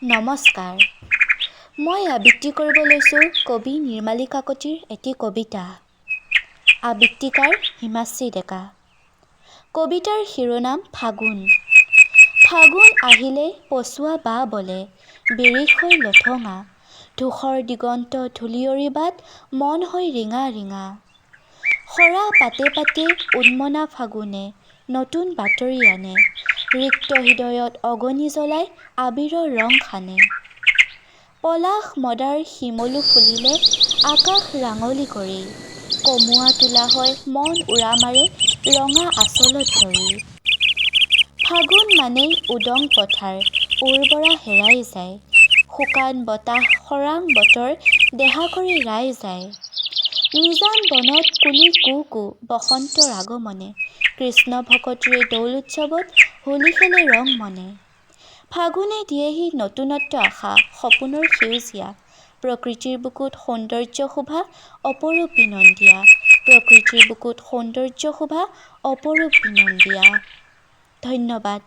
নমস্কাৰ। মই আবৃত্তি কৰিব লৈছোঁ কবি নিৰ্মালী কাকতিৰ এটি কবিতা। আবৃত্তিকাৰ হিমাশ্ৰী ডেকা। কবিতাৰ শিৰোনাম ফাগুন। ফাগুন আহিলে পছুৱা বা বলে, বিৰিষ হৈ লঠঙা, ধূসৰ দিগন্ত ধূলিয়ৰি বাট, মন হৈ ৰিঙা ৰিঙা। সৰা পাতে পাতে উন্মনা ফাগুনে, নতুন বাতৰি আনে, ৰিক্ত হৃদয়ত অগনি জ্বলাই আবিৰৰ ৰং সানে। পলাশ মদাৰ শিমলু ফুলিলে আকাশ ৰাঙলী কৰি, কমুৱা তোলা হয় মন উৰা মাৰে ৰঙা আঁচলত ধৰি। ফাগুন মানেই উদং পথাৰ, উৰ্বৰা হেৰাই যায়, শুকান বতাহ খৰাং বতৰ দেহা কৰি ৰাই যায়। নিজান বনত কুলি কু কু বসন্তৰ আগমনে, কৃষ্ণ ভকতিৰে দৌল উৎসৱত হোলী খেলে ৰং মনে। ফাগুনে দিয়েহি নতুনত্ব আশা, সপোনৰ সেউজীয়া, প্ৰকৃতিৰ বুকুত সৌন্দৰ্য শোভা অপৰূপ বিনন্দীয়া, প্ৰকৃতিৰ বুকুত সৌন্দৰ্য শোভা অপৰূপ বিনন্দীয়া। ধন্যবাদ।